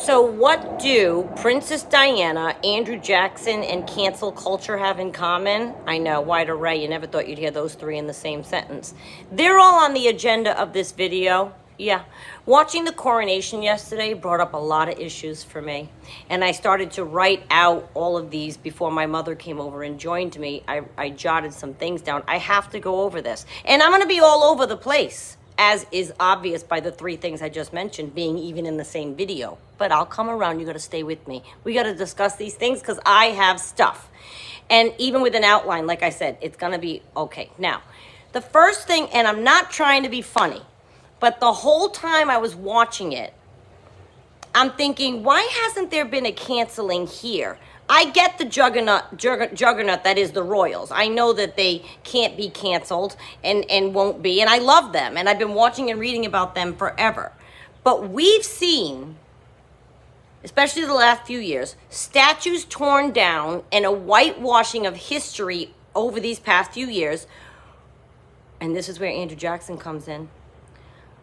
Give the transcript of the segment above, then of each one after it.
So what do Princess Diana, Andrew Jackson, and cancel culture have in common? I know, wide array. You never thought you'd hear those three in the same sentence. They're all on the agenda of this video. Yeah. Watching the Coronation yesterday brought up a lot of issues for me. And I started to write out all of these before my mother came over and joined me. I jotted some things down. I have to go over this. And I'm going to be all over the place, as is obvious by the three things I just mentioned being even in the same video. But I'll come around. You got to stay with me. We got to discuss these things because I have stuff. And even with an outline, like I said, it's going to be okay. Now, the first thing, and I'm not trying to be funny, but the whole time I was watching it, I'm thinking, why hasn't there been a canceling here? I get the juggernaut that is the royals. I know that they can't be canceled and won't be, and I love them, and I've been watching and reading about them forever. But we've seen, especially the last few years, statues torn down and a whitewashing of history over these past few years. And this is where Andrew Jackson comes in.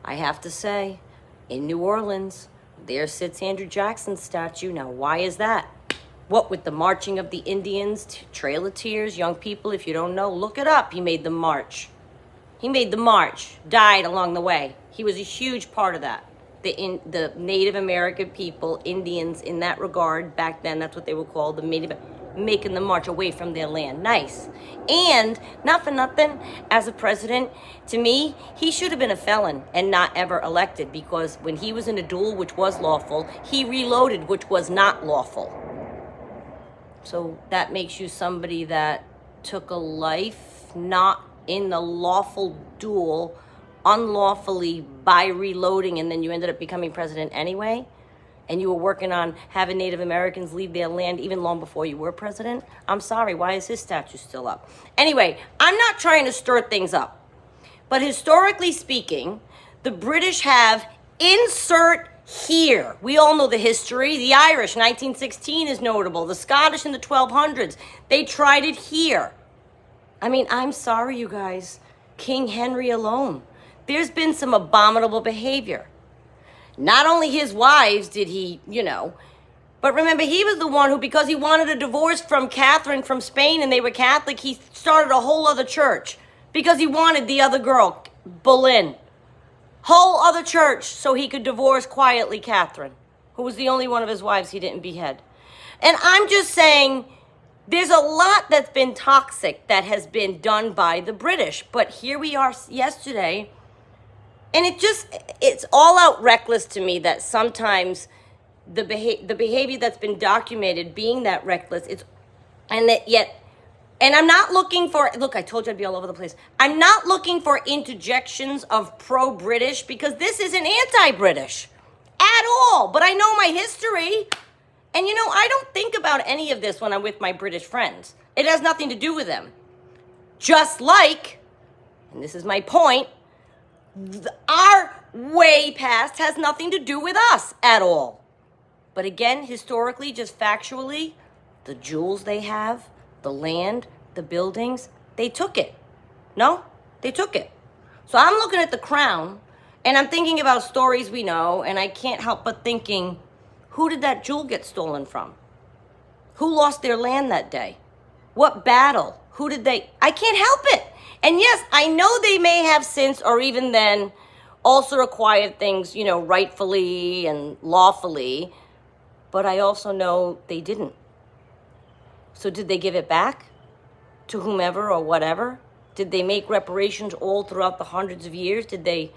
I have to say, in New Orleans, there sits Andrew Jackson's statue. Now, why is that? What with the marching of the Indians, Trail of Tears, young people, if you don't know, look it up. He made the march. He made the march, died along the way. He was a huge part of that. The Native American people, Indians in that regard, back then, that's what they were called, making the march away from their land. Nice. And, not for nothing, as a president, to me, he should have been a felon and not ever elected, because when he was in a duel, which was lawful, he reloaded, which was not lawful. So that makes you somebody that took a life not in the lawful duel, unlawfully by reloading, and then you ended up becoming president anyway, and you were working on having Native Americans leave their land even long before you were president. I'm sorry, why is his statue still up? Anyway, I'm not trying to stir things up, but historically speaking, the British have insert here. We all know the history. The Irish, 1916 is notable. The Scottish in the 1200s. They tried it here. I mean, I'm sorry, you guys. King Henry alone. There's been some abominable behavior. Not only his wives did he, but remember, he was the one who, because he wanted a divorce from Catherine from Spain and they were Catholic, he started a whole other church because he wanted the other girl, Boleyn. Whole other church so he could divorce quietly Catherine, who was the only one of his wives he didn't behead. And I'm just saying, there's a lot that's been toxic that has been done by the British. But here we are yesterday, and it's all out reckless to me that sometimes the behavior that's been documented being that reckless, and I'm not looking for, look, I told you I'd be all over the place. I'm not looking for interjections of pro-British, because this isn't anti-British at all. But I know my history. And I don't think about any of this when I'm with my British friends. It has nothing to do with them. Just like, and this is my point, our way past has nothing to do with us at all. But again, historically, just factually, the jewels they have, the land, the buildings, they took it. No, they took it. So I'm looking at the crown, and I'm thinking about stories we know, and I can't help but thinking, who did that jewel get stolen from? Who lost their land that day? What battle? I can't help it. And yes, I know they may have since, or even then, also acquired things, rightfully and lawfully, but I also know they didn't. So did they give it back to whomever or whatever? Did they make reparations all throughout the hundreds of years? Did they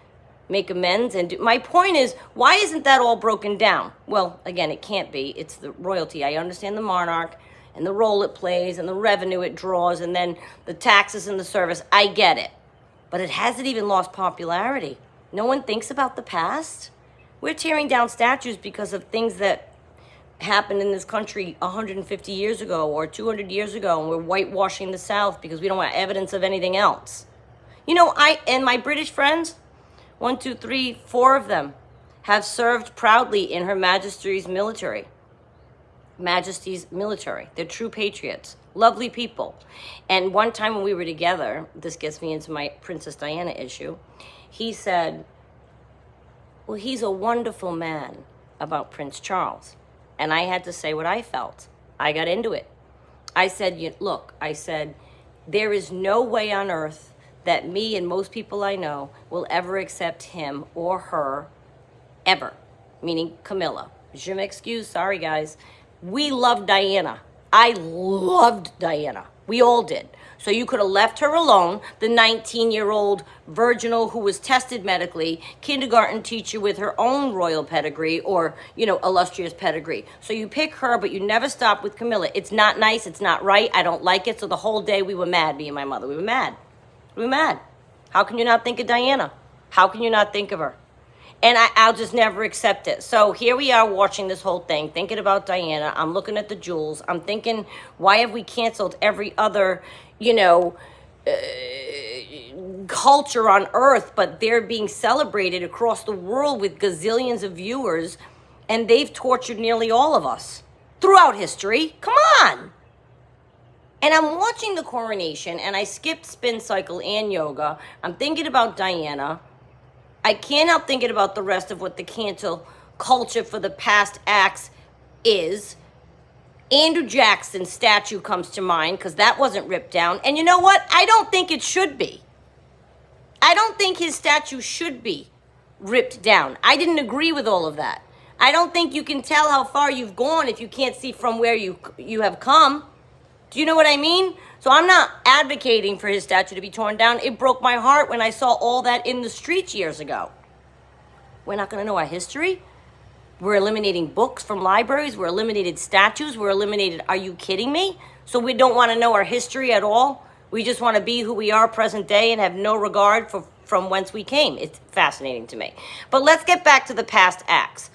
make amends? And my point is, why isn't that all broken down? Well, again, it can't be. It's the royalty. I understand the monarch and the role it plays and the revenue it draws and then the taxes and the service. I get it. But it hasn't even lost popularity. No one thinks about the past. We're tearing down statues because of things that happened in this country 150 years ago or 200 years ago, and we're whitewashing the South because we don't want evidence of anything else. And my British friends, 1, 2, 3, 4 of them have served proudly in Her Majesty's military. They're true patriots, lovely people. And one time when we were together, this gets me into my Princess Diana issue, he said, well, he's a wonderful man. about Prince Charles. And I had to say what I felt. I got into it. I said, look, I said, there is no way on earth that me and most people I know will ever accept him or her, ever. Meaning Camilla. Je m'excuse, sorry guys. We loved Diana. I loved Diana. We all did. So you could have left her alone, the 19-year-old virginal who was tested medically, kindergarten teacher with her own royal pedigree or, illustrious pedigree. So you pick her, but you never stop with Camilla. It's not nice. It's not right. I don't like it. So the whole day we were mad, me and my mother. We were mad. We were mad. How can you not think of Diana? How can you not think of her? And I'll just never accept it. So here we are watching this whole thing, thinking about Diana. I'm looking at the jewels. I'm thinking, why have we canceled every other, culture on earth, but they're being celebrated across the world with gazillions of viewers, and they've tortured nearly all of us throughout history. Come on. And I'm watching the coronation, and I skipped spin cycle and yoga. I'm thinking about Diana. I can't help thinking about the rest of what the cancel culture for the past acts is. Andrew Jackson's statue comes to mind because that wasn't ripped down. And you know what? I don't think it should be. I don't think his statue should be ripped down. I didn't agree with all of that. I don't think you can tell how far you've gone if you can't see from where you have come. Do you know what I mean? So I'm not advocating for his statue to be torn down. It broke my heart when I saw all that in the streets years ago. We're not going to know our history? We're eliminating books from libraries. We're eliminating statues. We're eliminated. Are you kidding me? So we don't want to know our history at all? We just want to be who we are present day and have no regard from whence we came. It's fascinating to me. But let's get back to the past acts.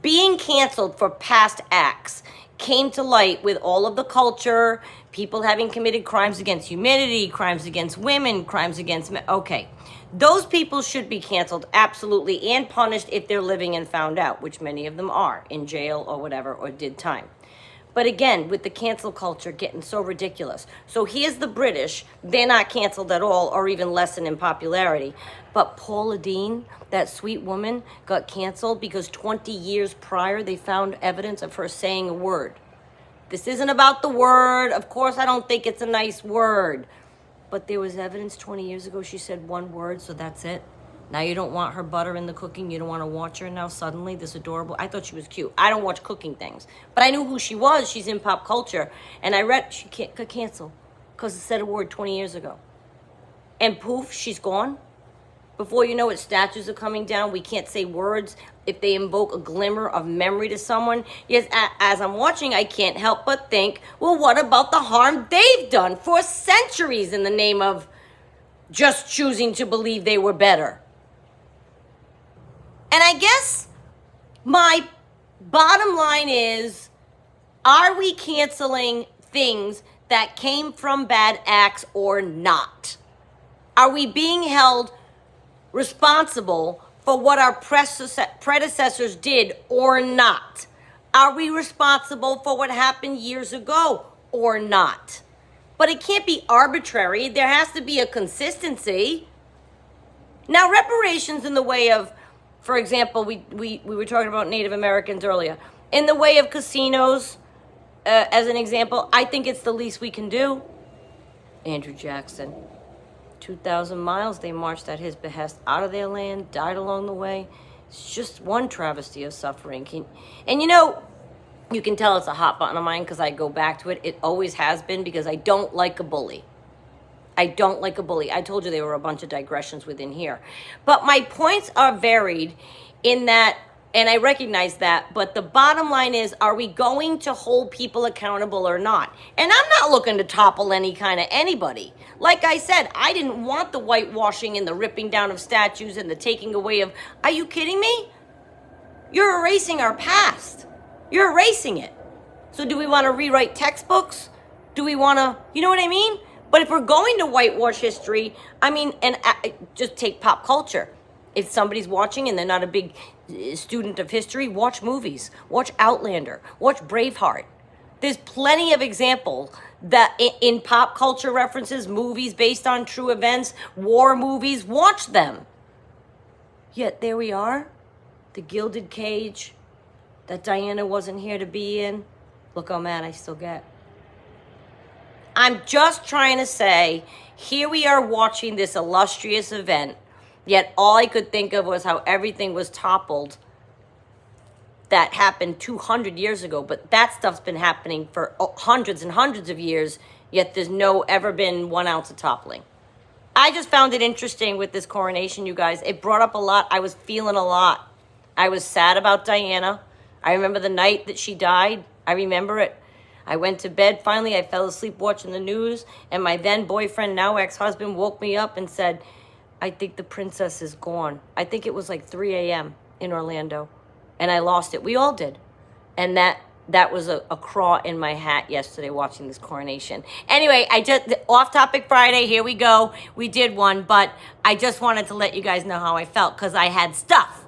Being canceled for past acts came to light with all of the culture, people having committed crimes against humanity, crimes against women, crimes against men. Okay. Those people should be canceled, absolutely, and punished if they're living and found out, which many of them are, in jail or whatever, or did time. But again, with the cancel culture getting so ridiculous. So here's the British, they're not canceled at all, or even lessen in popularity. But Paula Deen, that sweet woman, got canceled because 20 years prior, they found evidence of her saying a word. This isn't about the word. Of course, I don't think it's a nice word. But there was evidence 20 years ago she said one word, so that's it. Now you don't want her butter in the cooking. You don't want to watch her now suddenly, this adorable. I thought she was cute. I don't watch cooking things. But I knew who she was. She's in pop culture. And I read she got canceled because it said a word 20 years ago. And poof, she's gone. Before you know it, statues are coming down. We can't say words if they invoke a glimmer of memory to someone. Yes, as I'm watching, I can't help but think, well, what about the harm they've done for centuries in the name of just choosing to believe they were better? And I guess my bottom line is, are we canceling things that came from bad acts or not? Are we being held responsible for what our predecessors did or not? Are we responsible for what happened years ago or not? But it can't be arbitrary. There has to be a consistency. Now, reparations in the way of, for example, we were talking about Native Americans earlier. In the way of casinos, as an example, I think it's the least we can do. Andrew Jackson. 2,000 miles they marched at his behest out of their land, died along the way. It's just one travesty of suffering. And you can tell it's a hot button of mine because I go back to it. It always has been because I don't like a bully. I don't like a bully. I told you there were a bunch of digressions within here. But my points are varied in that, and I recognize that, but the bottom line is, are we going to hold people accountable or not? And I'm not looking to topple any kind of anybody. Like I said, I didn't want the whitewashing and the ripping down of statues and the taking away of, are you kidding me? You're erasing our past. You're erasing it. So do we want to rewrite textbooks? Do we want to, you know what I mean? But if we're going to whitewash history, I mean, and just take pop culture. If somebody's watching and they're not a big student of history, watch movies. Watch Outlander. Watch Braveheart. There's plenty of examples that in pop culture references, movies based on true events, war movies, watch them. Yet there we are, the Gilded Cage, that Diana wasn't here to be in. Look how mad I still get. I'm just trying to say, here we are watching this illustrious event, yet all I could think of was how everything was toppled that happened 200 years ago. But that stuff's been happening for hundreds and hundreds of years, yet there's ever been 1 ounce of toppling. I just found it interesting with this coronation, you guys. It brought up a lot. I was feeling a lot. I was sad about Diana. I remember the night that she died. I remember it. I went to bed. Finally, I fell asleep watching the news, and my then boyfriend, now ex-husband, woke me up and said, I think the princess is gone. I think it was like 3 a.m. in Orlando, and I lost it. We all did. And that was a craw in my hat yesterday watching this coronation. Anyway, off topic Friday, here we go. We did one, but I just wanted to let you guys know how I felt because I had stuff.